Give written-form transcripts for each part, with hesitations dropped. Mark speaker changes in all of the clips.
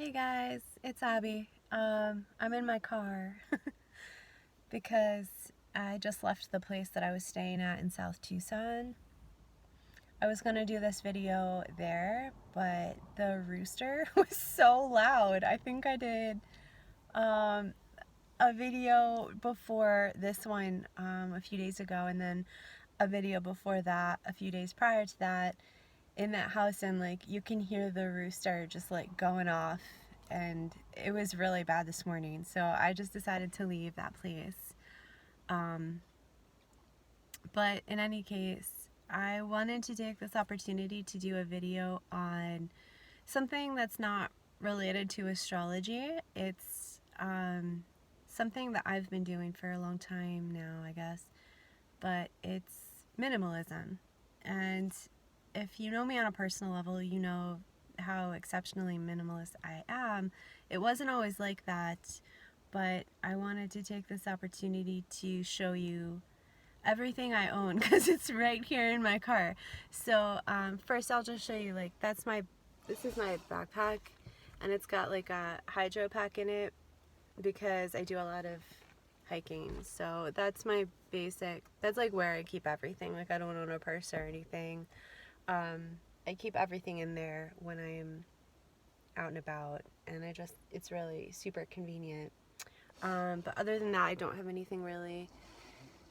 Speaker 1: Hey guys, it's Abby. I'm in my car because I just left the place that I was staying at in South Tucson. I was gonna do this video there, but the rooster was so loud. I think I did um, a video before this one a few days ago, and then a video before that a few days prior to that in that house, and like you can hear the rooster just like going off, and it was really bad this morning, so I just decided to leave that place. But in any case, I wanted to take this opportunity to do a video on something that's not related to astrology. It's something that I've been doing for a long time now, I guess, but it's minimalism. And if you know me on a personal level, you know how exceptionally minimalist I am. It wasn't always like that, but I wanted to take this opportunity to show you everything I own because it's right here in my car. So first I'll just show you, like, this is my backpack, and it's got like a hydro pack in it because I do a lot of hiking. So that's my basic, that's like where I keep everything. Like, I don't own a purse or anything. I keep everything in there when I'm out and about, and it's really super convenient. But other than that, I don't have anything really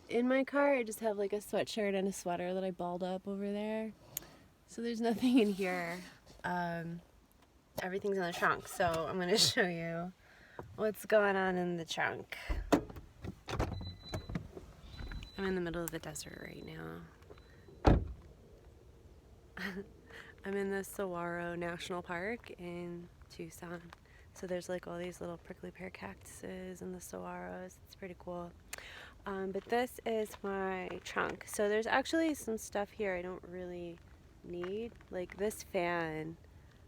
Speaker 1: in my car. I just have like a sweatshirt and a sweater that I balled up over there. So there's nothing in here. Everything's in the trunk, so I'm gonna show you what's going on in the trunk. I'm in the middle of the desert right now. I'm in the Saguaro National Park in Tucson. So there's like all these little prickly pear cactuses and the saguaros. It's pretty cool. But this is my trunk. So there's actually some stuff here I don't really need. Like this fan.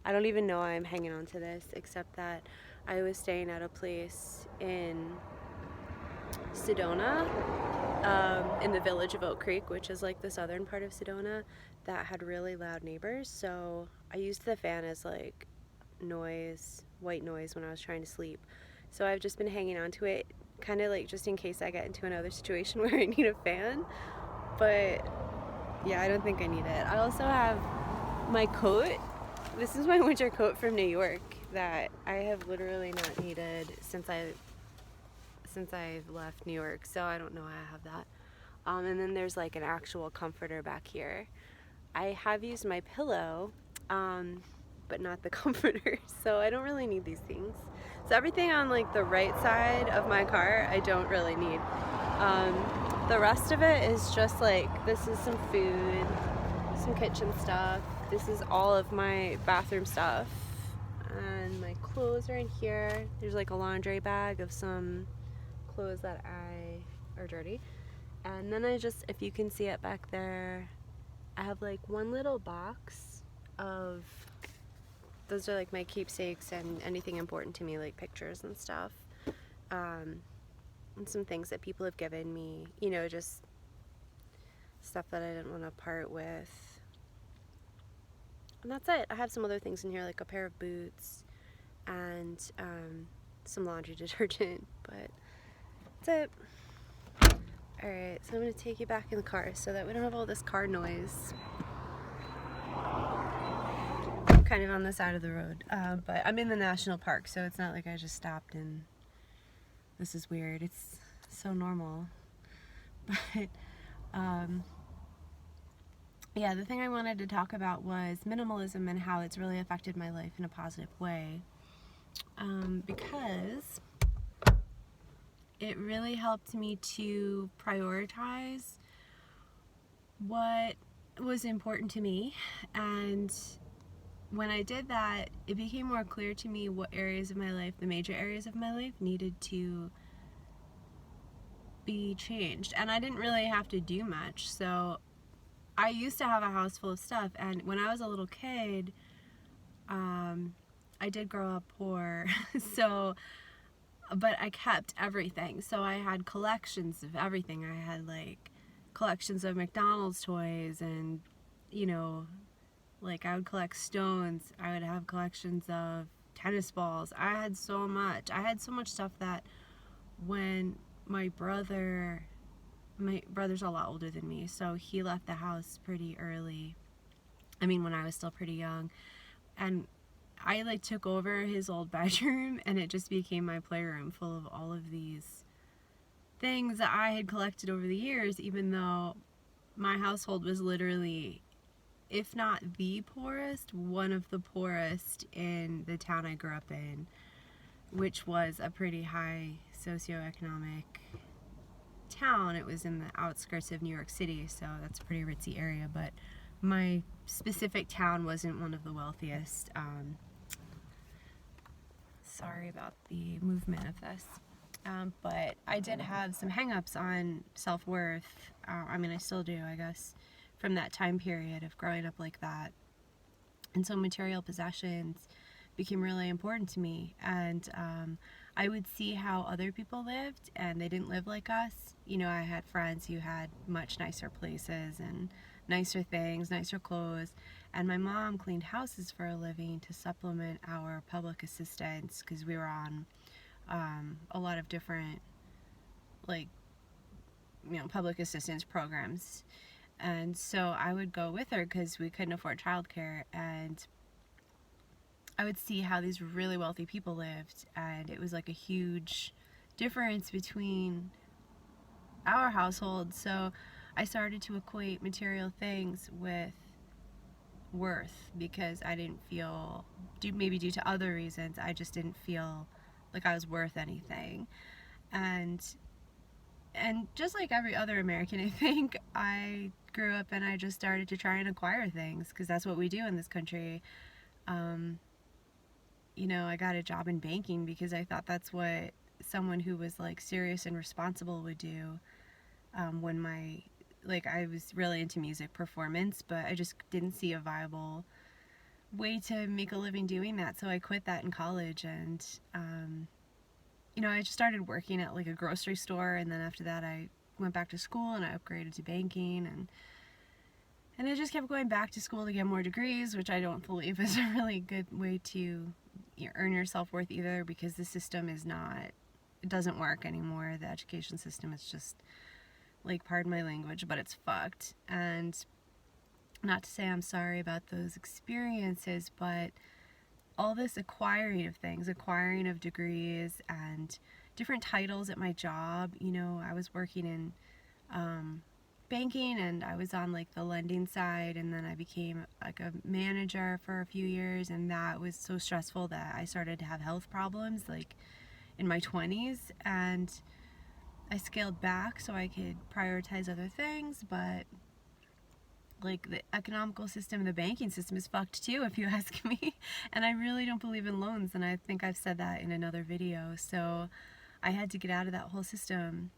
Speaker 1: I don't even know why I'm hanging on to this, except that I was staying at a place in Sedona, in the village of Oak Creek, which is like the southern part of Sedona, that had really loud neighbors. So I used the fan as like noise, white noise, when I was trying to sleep. So I've just been hanging on to it, kind of like just in case I get into another situation where I need a fan. But yeah, I don't think I need it. I also have my coat. This is my winter coat from New York that I have literally not needed since I've left New York, so I don't know why I have that. And then there's like an actual comforter back here. I have used my pillow, but not the comforter, so I don't really need these things. So everything on like the right side of my car, I don't really need. The rest of it is just like, this is some food, some kitchen stuff. This is all of my bathroom stuff. And my clothes are in here. There's like a laundry bag of some clothes that are dirty. And then if you can see it back there, I have like one little box of, those are like my keepsakes and anything important to me, like pictures and stuff, and some things that people have given me, you know, just stuff that I didn't want to part with. And that's it. I have some other things in here, like a pair of boots and some laundry detergent, but that's it. Alright, so I'm going to take you back in the car so that we don't have all this car noise. I'm kind of on the side of the road, but I'm in the national park, so it's not like I just stopped and this is weird. It's so normal. But yeah, the thing I wanted to talk about was minimalism and how it's really affected my life in a positive way, because it really helped me to prioritize what was important to me, and when I did that, it became more clear to me what areas of my life, the major areas of my life, needed to be changed. And I didn't really have to do much. So I used to have a house full of stuff, and when I was a little kid, I did grow up poor, but I kept everything. So I had collections of everything. I had like collections of McDonald's toys, and you know, like I would collect stones. I would have collections of tennis balls. I had so much. I had so much stuff that when my brother's a lot older than me, so he left the house pretty early. I mean, when I was still pretty young. And I like took over his old bedroom, and it just became my playroom full of all of these things that I had collected over the years, even though my household was literally, if not the poorest, one of the poorest in the town I grew up in, which was a pretty high socioeconomic town. It was in the outskirts of New York City, so that's a pretty ritzy area, but my specific town wasn't one of the wealthiest. Sorry about the movement of this. But I did have some hang-ups on self-worth. I mean, I still do, I guess, from that time period of growing up like that. And so material possessions became really important to me. And I would see how other people lived, and they didn't live like us. You know, I had friends who had much nicer places and nicer things, nicer clothes. And my mom cleaned houses for a living to supplement our public assistance, because we were on a lot of different, like, you know, public assistance programs. And so I would go with her because we couldn't afford childcare, and I would see how these really wealthy people lived, and it was like a huge difference between our household. So I started to equate material things with worth, because I didn't feel, maybe due to other reasons, I just didn't feel like I was worth anything. And just like every other American, I think, I grew up and I just started to try and acquire things, because that's what we do in this country. You know, I got a job in banking because I thought that's what someone who was like serious and responsible would do. When I was really into music performance, but I just didn't see a viable way to make a living doing that. So I quit that in college, and you know, I just started working at like a grocery store, and then after that I went back to school and I upgraded to banking, and I just kept going back to school to get more degrees, which I don't believe is a really good way to earn your self-worth either, because the system is not, it doesn't work anymore. The education system is just, like, pardon my language, but it's fucked. And not to say I'm sorry about those experiences, but all this acquiring of things, acquiring of degrees and different titles at my job. You know, I was working in banking, and I was on like the lending side, and then I became like a manager for a few years, and that was so stressful that I started to have health problems like in my 20s, and I scaled back so I could prioritize other things. But like, the economical system, the banking system is fucked too, if you ask me. And I really don't believe in loans, and I think I've said that in another video. So I had to get out of that whole system.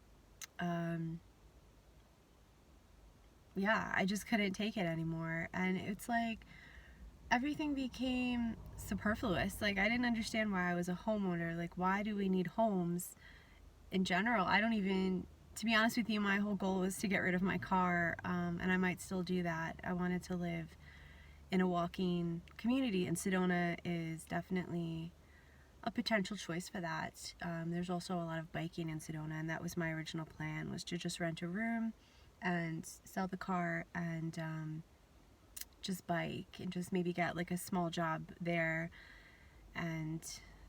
Speaker 1: Yeah, I just couldn't take it anymore. And it's like everything became superfluous. Like, I didn't understand why I was a homeowner. Like, why do we need homes in general? I don't even, to be honest with you, my whole goal was to get rid of my car, and I might still do that. I wanted to live in a walking community, and Sedona is definitely a potential choice for that. There's also a lot of biking in Sedona, and that was my original plan, was to just rent a room and sell the car and just bike, and just maybe get like a small job there, and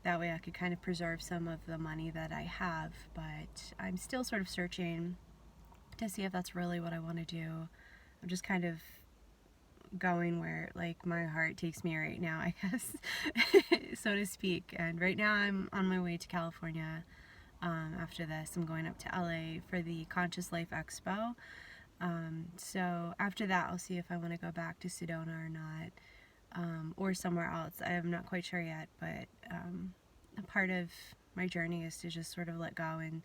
Speaker 1: that way I could kind of preserve some of the money that I have. But I'm still sort of searching to see if that's really what I want to do. I'm just kind of going where like my heart takes me right now, I guess, so to speak. And right now I'm on my way to California. After this, I'm going up to LA for the Conscious Life Expo. So after that, I'll see if I want to go back to Sedona or not, or somewhere else. I'm not quite sure yet, but a part of my journey is to just sort of let go and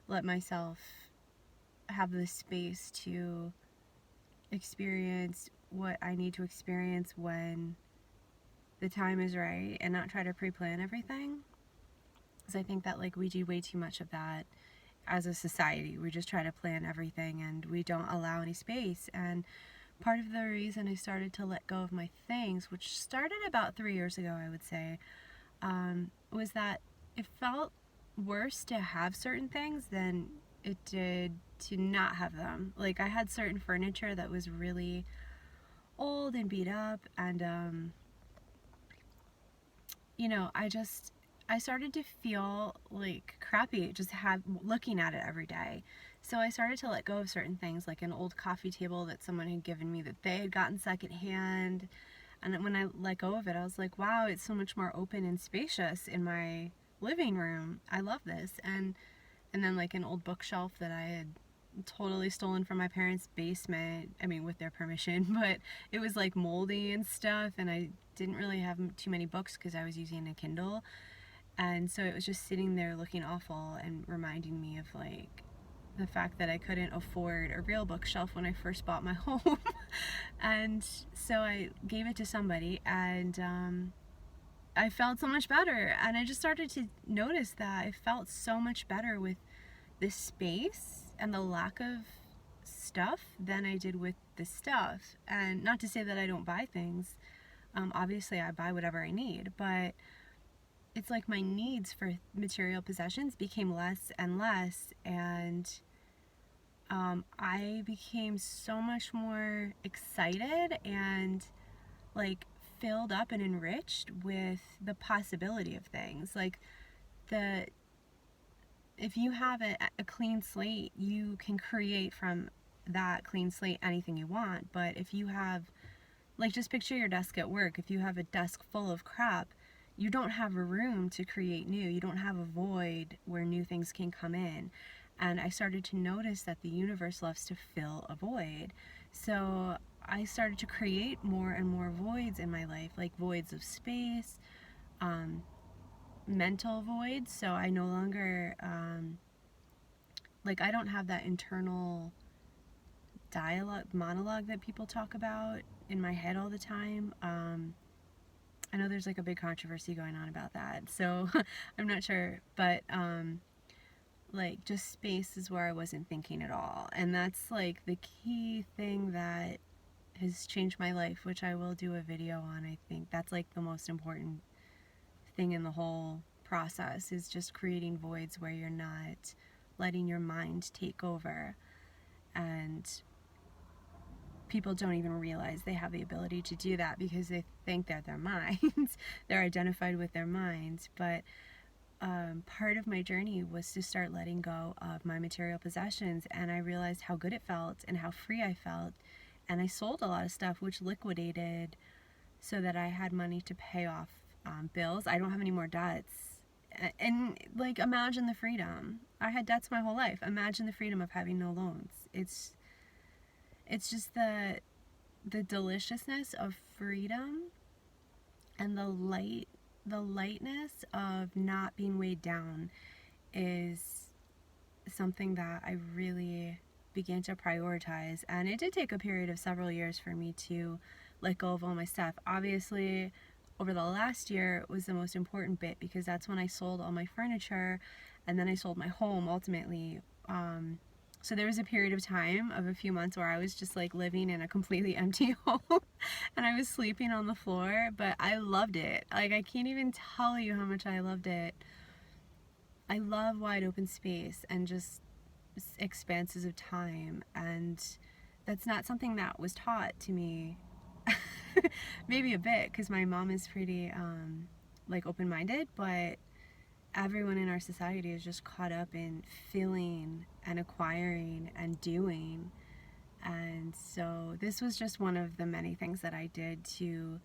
Speaker 1: let myself have the space to experience what I need to experience when the time is right, and not try to pre-plan everything. Because I think that like we do way too much of that as a society. We just try to plan everything, and we don't allow any space. And part of the reason I started to let go of my things, which started about 3 years ago, I would say, was that it felt worse to have certain things than it did to not have them. Like, I had certain furniture that was really old and beat up, and I started to feel like crappy just looking at it every day. So I started to let go of certain things, like an old coffee table that someone had given me that they had gotten secondhand. And when I let go of it, I was like, wow, it's so much more open and spacious in my living room. I love this. And then like an old bookshelf that I had totally stolen from my parents' basement. I mean, with their permission, but it was like moldy and stuff, and I didn't really have too many books because I was using a Kindle. And so it was just sitting there looking awful and reminding me of like the fact that I couldn't afford a real bookshelf when I first bought my home. And so I gave it to somebody, and I felt so much better. And I just started to notice that I felt so much better with this space and the lack of stuff than I did with the stuff. And not to say that I don't buy things. Obviously, I buy whatever I need, but it's like my needs for material possessions became less and less, and I became so much more excited and like filled up and enriched with the possibility of things. Like, the if you have a clean slate, you can create from that clean slate anything you want. But if you have, like, just picture your desk at work. If you have a desk full of crap, you don't have a room to create new. You don't have a void where new things can come in. And I started to notice that the universe loves to fill a void. So I started to create more and more voids in my life, like voids of space, mental voids. So I no longer, like, I don't have that internal monologue that people talk about in my head all the time. I know there's like a big controversy going on about that, so I'm not sure, but like, just space is where I wasn't thinking at all, and that's like the key thing that has changed my life, which I will do a video on. I think that's like the most important thing in the whole process, is just creating voids where you're not letting your mind take over. And people don't even realize they have the ability to do that because they think they're their minds. They're identified with their minds. But part of my journey was to start letting go of my material possessions, and I realized how good it felt and how free I felt. And I sold a lot of stuff, which liquidated so that I had money to pay off bills. I don't have any more debts. And like, imagine the freedom. I had debts my whole life. Imagine the freedom of having no loans. It's just the deliciousness of freedom, and the lightness of not being weighed down is something that I really began to prioritize. And it did take a period of several years for me to let go of all my stuff. Obviously, over the last year was the most important bit, because that's when I sold all my furniture, and then I sold my home ultimately. So there was a period of time of a few months where I was just like living in a completely empty home, and I was sleeping on the floor, but I loved it. Like, I can't even tell you how much I loved it. I love wide open space and just expanses of time, and that's not something that was taught to me. Maybe a bit, because my mom is pretty like open-minded, but everyone in our society is just caught up in feeling and acquiring and doing. And so this was just one of the many things that I did to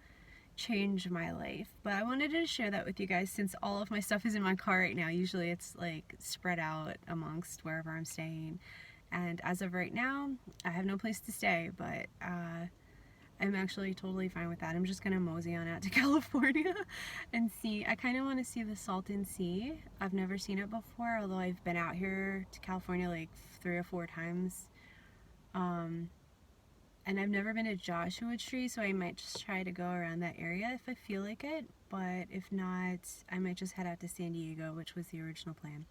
Speaker 1: change my life. But I wanted to share that with you guys, since all of my stuff is in my car right now. Usually it's like spread out amongst wherever I'm staying. And as of right now, I have no place to stay, but I'm actually totally fine with that. I'm just gonna mosey on out to California and see. I kind of want to see the Salton Sea. I've never seen it before, although I've been out here to California like 3 or 4 times. And I've never been to Joshua Tree, so I might just try to go around that area if I feel like it. But if not, I might just head out to San Diego, which was the original plan.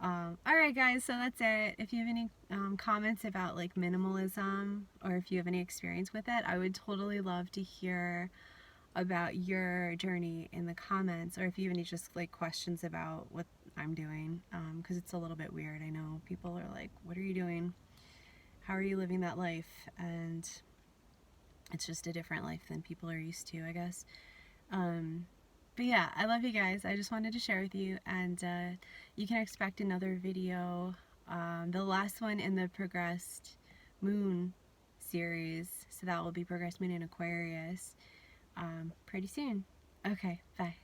Speaker 1: Alright guys, so that's it. If you have any comments about like minimalism, or if you have any experience with it, I would totally love to hear about your journey in the comments, or if you have any just like questions about what I'm doing, because it's a little bit weird. I know people are like, what are you doing? How are you living that life? And it's just a different life than people are used to, I guess. But yeah, I love you guys. I just wanted to share with you, and you can expect another video, the last one in the Progressed Moon series, so that will be Progressed Moon in Aquarius, pretty soon. Okay, bye.